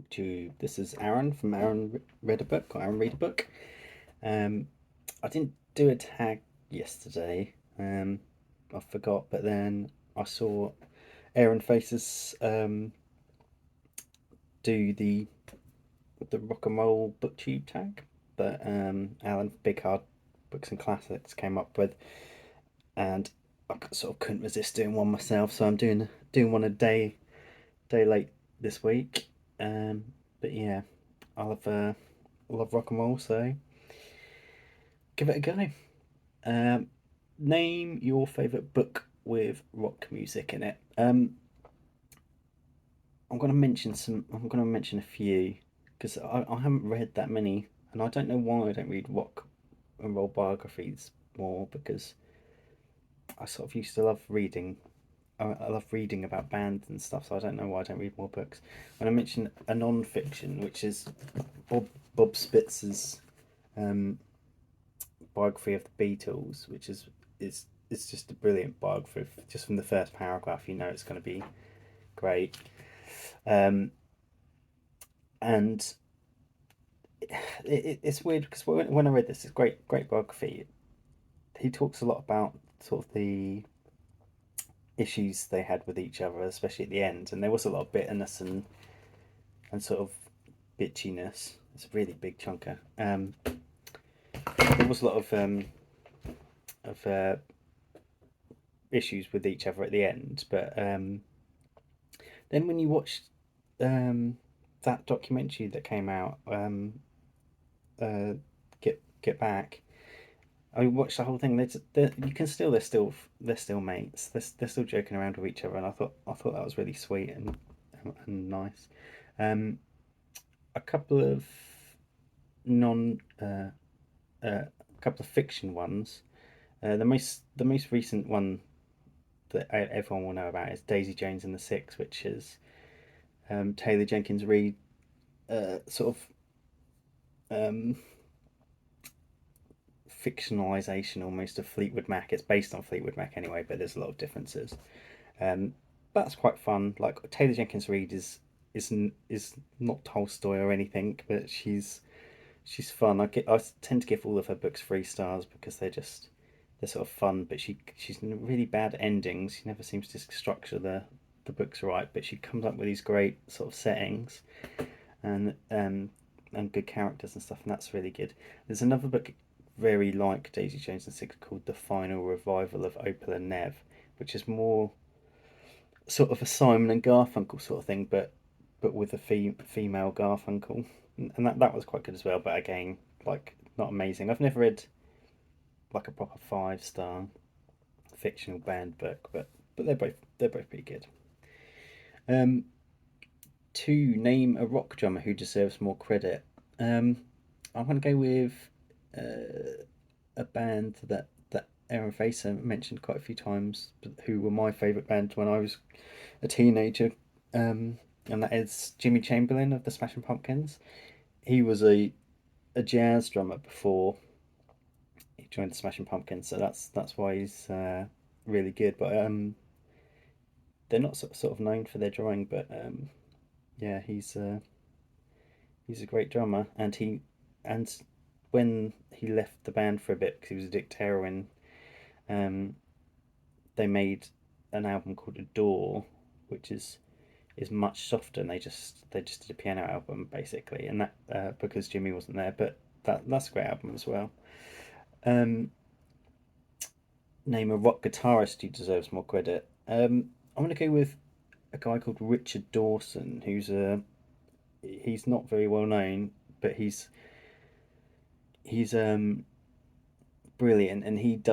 Booktube. This is Aaron from Aaron Read a Book or Aaron Read a Book. I didn't do a tag yesterday. I forgot, but then I saw Aaron Faces do the rock and roll Booktube tag that Alan Big Hard Books and Classics came up with, and I sort of couldn't resist doing one myself, so I'm doing one a day late this week. Um, but yeah, I love rock and roll, so give it a go. Um, Name your favourite book with rock music in it. I'm gonna mention a few because I haven't read that many, and I don't know why I don't read rock and roll biographies more because I sort of used to love reading. I love reading about bands and stuff, so I don't know why I don't read more books. When I mention a non-fiction, which is Bob Bob Spitz's um, biography of the Beatles, which is it's just a brilliant biography. Just from the first paragraph, you know it's going to be great. Um, and it's weird because when I read this, it's great biography. He talks a lot about sort of the issues they had with each other, especially at the end, and there was a lot of bitterness and sort of bitchiness. It's a really big chunker. There was a lot of issues with each other at the end, but then when you watch um, that documentary that came out, uh, Get Back. I watched the whole thing. You can still they're still mates. They're still joking around with each other, and I thought that was really sweet and nice. Um, a couple of non a couple of fiction ones. The most recent one that everyone will know about is Daisy Jones and the Six, which is Taylor Jenkins Reid sort of fictionalization almost of Fleetwood Mac. It's based on Fleetwood Mac anyway, but there's a lot of differences. Um, that's quite fun. Like Taylor Jenkins Reid is not Tolstoy or anything, but she's fun. I tend to give all of her books 3 stars because they're sort of fun, but she's really bad at endings. She never seems to structure the books right, but she comes up with these great sort of settings and good characters and stuff, and that's really good. There's another book very like Daisy Jones and Six called The Final Revival of Opal and Nev, which is more sort of a Simon and Garfunkel sort of thing, but with a female Garfunkel, and that was quite good as well. But again, like not amazing. I've never read like a proper 5 star fictional band book, but they're both pretty good. Um, to name a rock drummer who deserves more credit, I'm gonna go with a band that Aaron Facer mentioned quite a few times, who were my favourite band when I was a teenager, and that is Jimmy Chamberlin of the Smashing Pumpkins. He was a jazz drummer before he joined the Smashing Pumpkins, so that's why he's really good. But they're not sort of known for their drumming, but yeah, he's a great drummer, and when he left the band for a bit because he was addicted to heroin, um, they made an album called Adore, which is much softer, and they just did a piano album basically, and that because Jimmy wasn't there, but that's a great album as well. Um, Name a rock guitarist who deserves more credit. I'm gonna go with a guy called Richard Dawson, he's not very well known, but he's brilliant, and he's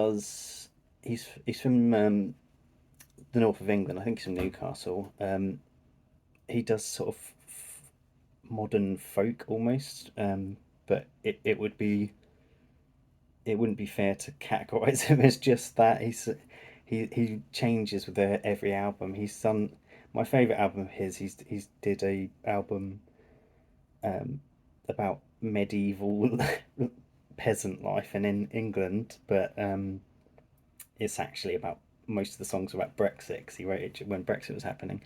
from the north of England. I think he's from Newcastle. He does sort of modern folk almost, but it wouldn't be fair to categorize him as just that. He changes with every album. He's done my favorite album of his. He's did a album um, about medieval peasant life in England, but it's actually about most of the songs about Brexit because he wrote it when Brexit was happening.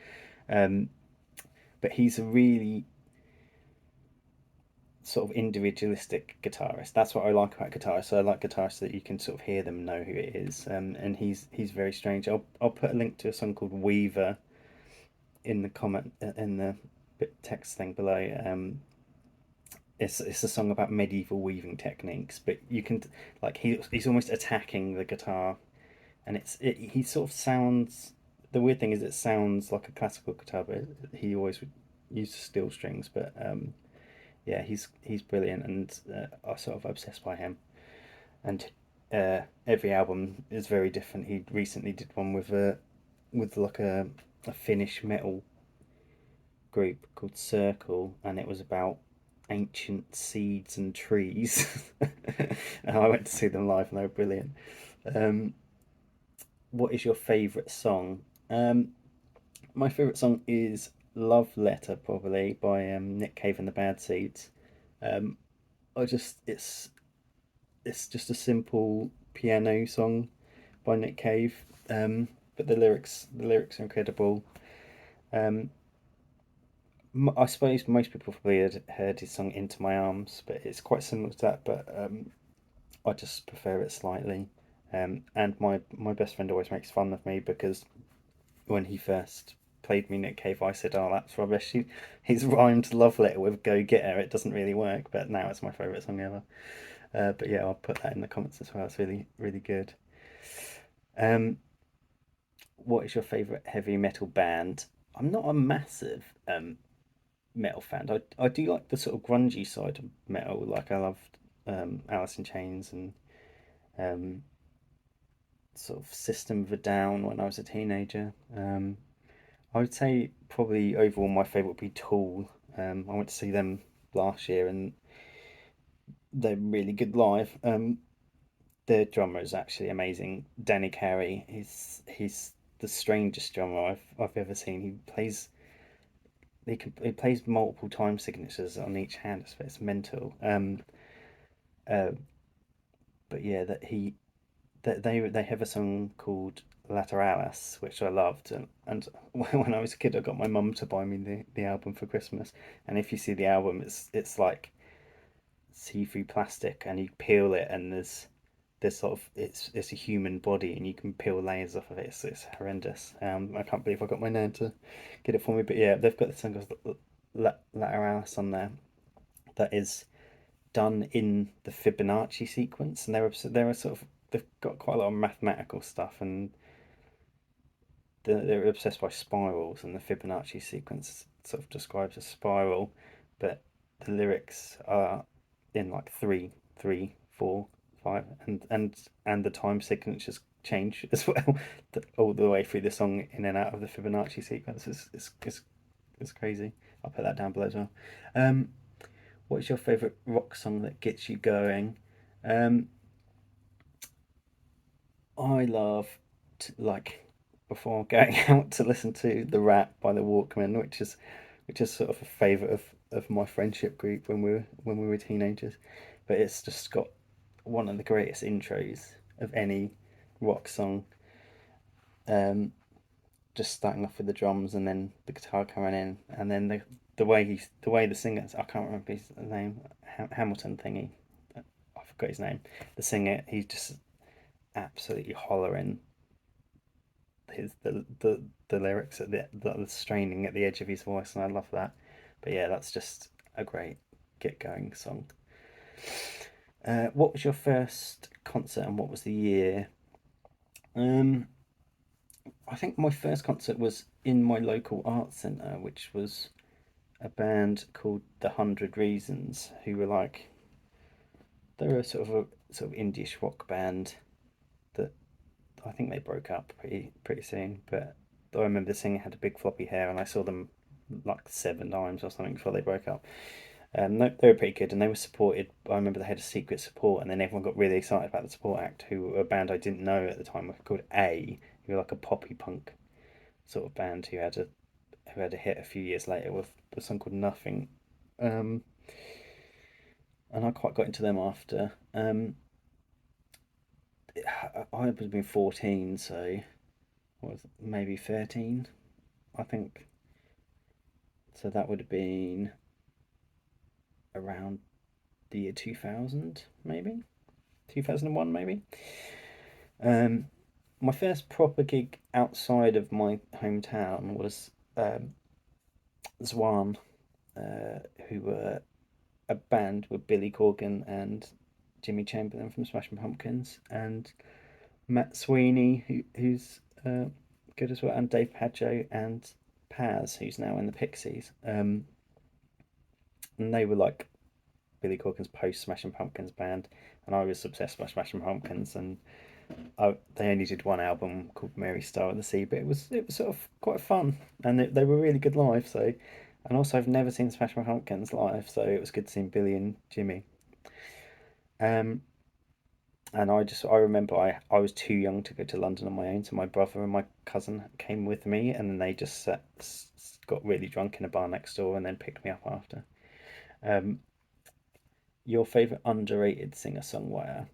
Um, but he's a really sort of individualistic guitarist. That's what I like about guitarists. So I like guitarists that you can sort of hear them, know who it is. And he's very strange. I'll put a link to a song called Weaver in the comment in the text thing below. It's a song about medieval weaving techniques, but you can like he's almost attacking the guitar, and he sort of sounds. The weird thing is it sounds like a classical guitar, but he always would use steel strings. But yeah, he's brilliant, and I'm sort of obsessed by him. And every album is very different. He recently did one with like a Finnish metal group called Circle, and it was about ancient seeds and trees. And I went to see them live, and they were brilliant. Um, what is your favourite song? My favourite song is "Love Letter," probably by Nick Cave and the Bad Seeds. Um, I just it's just a simple piano song by Nick Cave, but the lyrics are incredible. Um, I suppose most people probably had heard his song "Into My Arms," but it's quite similar to that. But I just prefer it slightly. And my best friend always makes fun of me because when he first played me Nick Cave, I said, "Oh, that's rubbish. He's rhymed love letter with go get her. It doesn't really work." But now it's my favourite song ever. But yeah, I'll put that in the comments as well. It's really really good. Um, what is your favourite heavy metal band? I'm not a massive metal fan. I do like the sort of grungy side of metal. Like I loved Alice in Chains and um, sort of System of a Down when I was a teenager. I would say probably overall my favourite would be Tool. I went to see them last year and they're really good live. Their drummer is actually amazing. Danny Carey. He's the strangest drummer I've ever seen. He plays multiple time signatures on each hand. It's mental. Uh, but yeah, they have a song called Lateralis, which I loved, and when I was a kid, I got my mum to buy me the album for Christmas. And if you see the album, it's like see-through plastic, and you peel it, and there's sort of it's a human body, and you can peel layers off of it. It's horrendous. I can't believe I got my nan to get it for me. But yeah, they've got the song called Lateralis on there that is done in the Fibonacci sequence, and they're sort of they've got quite a lot of mathematical stuff, and they're obsessed by spirals, and the Fibonacci sequence sort of describes a spiral, but the lyrics are in like three, three, four, five, and the time signatures change as well, all the way through the song in and out of the Fibonacci sequence. It's crazy. I'll put that down below as well. Um, what is your favourite rock song that gets you going? Um, I love like before going out to listen to the Rap by the Walkmen, which is sort of a favourite of my friendship group when we were teenagers. But it's just got one of the greatest intros of any rock song. Um, just starting off with the drums and then the guitar coming in, and then the way the singer, I can't remember his name, Hamilton thingy. I forgot his name. The singer, he's just absolutely hollering the lyrics at the straining at the edge of his voice, and I love that. But yeah, that's just a great get going song. What was your first concert and what was the year? Um, I think my first concert was in my local arts centre, which was a band called The 100 Reasons, who were like they were a sort of indie rock band that I think they broke up pretty soon. But I remember the singer had a big floppy hair, and I saw them like 7 times or something before they broke up. No, they were pretty good, and they were supported. I remember they had a secret support, and then everyone got really excited about the support act, who were a band I didn't know at the time, were called A, who were like a poppy punk sort of band who had a hit a few years later with a song called Nothing. Um, and I quite got into them after. I was been 14, so what was it, maybe 13, I think. So that would have been around year 2000, maybe 2001, maybe. Um, my first proper gig outside of my hometown was Zwan, who were a band with Billy Corgan and Jimmy Chamberlain from Smashing Pumpkins, and Matt Sweeney, who's good as well, and Dave Pajo and Paz, who's now in the Pixies. And they were like Billy Corgan's post Smashing Pumpkins band, and I was obsessed by Smashing Pumpkins, and they only did one album called Mary Star of the Sea, but it was sort of quite fun, and they were really good live. So, and also I've never seen Smashing Pumpkins live, so it was good seeing Billy and Jimmy. Um, and I remember I was too young to go to London on my own, so my brother and my cousin came with me, and then they just got really drunk in a bar next door, and then picked me up after. Um, your favourite underrated singer songwriter?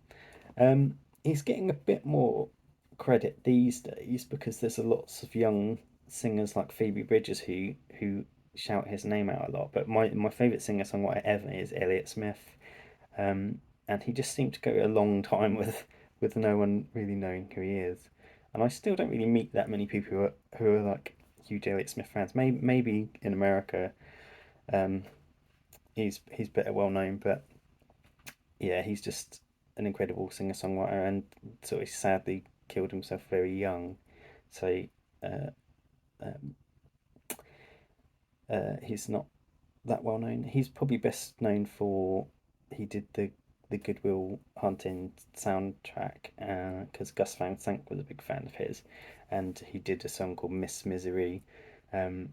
He's getting a bit more credit these days because there's a lots of young singers like Phoebe Bridgers who shout his name out a lot. But my favourite singer songwriter ever is Elliott Smith, um, and he just seemed to go a long time with no one really knowing who he is. And I still don't really meet that many people who are like huge Elliott Smith fans. Maybe in America, um, he's better well known, but yeah, he's just an incredible singer songwriter, and sort of sadly killed himself very young. So uh, um, he's not that well known. He's probably best known for he did the Goodwill Hunting soundtrack because Gus Van Sant was a big fan of his, and he did a song called Miss Misery, um,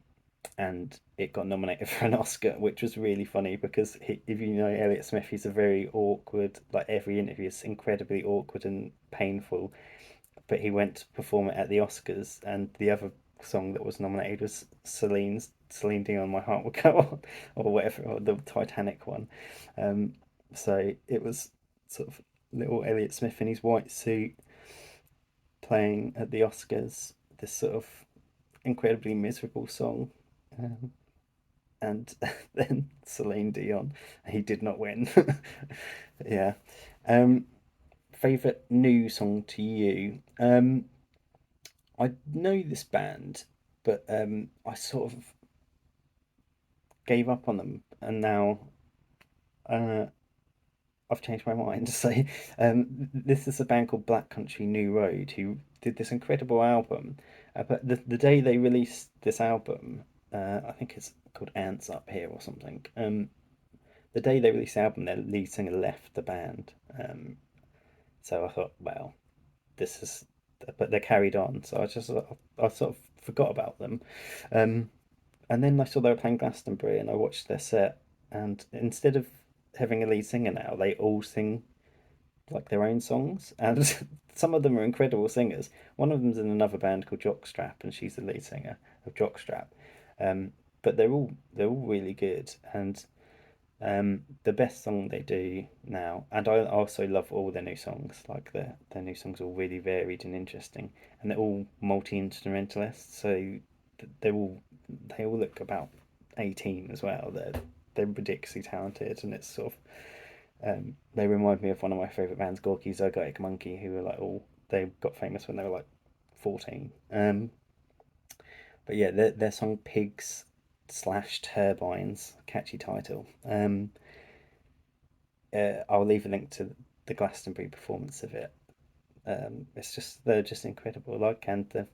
and it got nominated for an Oscar, which was really funny because if you know Elliott Smith, he's a very awkward. Like every interview is incredibly awkward and painful. But he went to perform it at the Oscars, and the other song that was nominated was Celine Dion, My Heart Will Go On, or whatever, or the Titanic one. Um, so it was sort of little Elliott Smith in his white suit playing at the Oscars this sort of incredibly miserable song. Um, and then Celine Dion. He did not win. Yeah. Um, Favorite new song to you? I know this band, but I sort of gave up on them, and now uh, I've changed my mind. So this is a band called Black Country New Road who did this incredible album. But the day they released this album, I think it's called Ants Up Here or something. The day they released the album, their lead singer left the band. So I thought, well, this is, but they carried on. So I sort of forgot about them. Um, and then I saw they were playing Glastonbury, and I watched their set. And instead of having a lead singer now, they all sing like their own songs, and some of them are incredible singers. One of them's in another band called Jockstrap, and she's the lead singer of Jockstrap. Um, but they're all really good, and the best song they do now, and I also love all their new songs. Like their new songs are all really varied and interesting, and they're all multi instrumentalists. So they all look about 18 as well. They're ridiculously talented, and it's sort of they remind me of one of my favorite bands, Gorky Zygotic Monkey, who were like all they got famous when they were like 14. But yeah, their song Pigs slash Turbines, catchy title. I'll leave a link to the Glastonbury performance of it. It's just they're just incredible. Like, and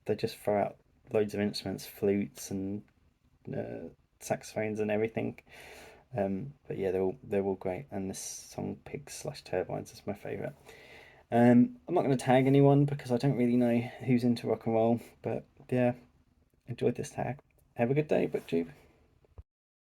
they just throw out loads of instruments, flutes and saxophones and everything. But yeah, they're all great. And this song Pigs slash Turbines is my favourite. I'm not going to tag anyone because I don't really know who's into rock and roll. But yeah, enjoyed this tag. Have a good day, Booktube.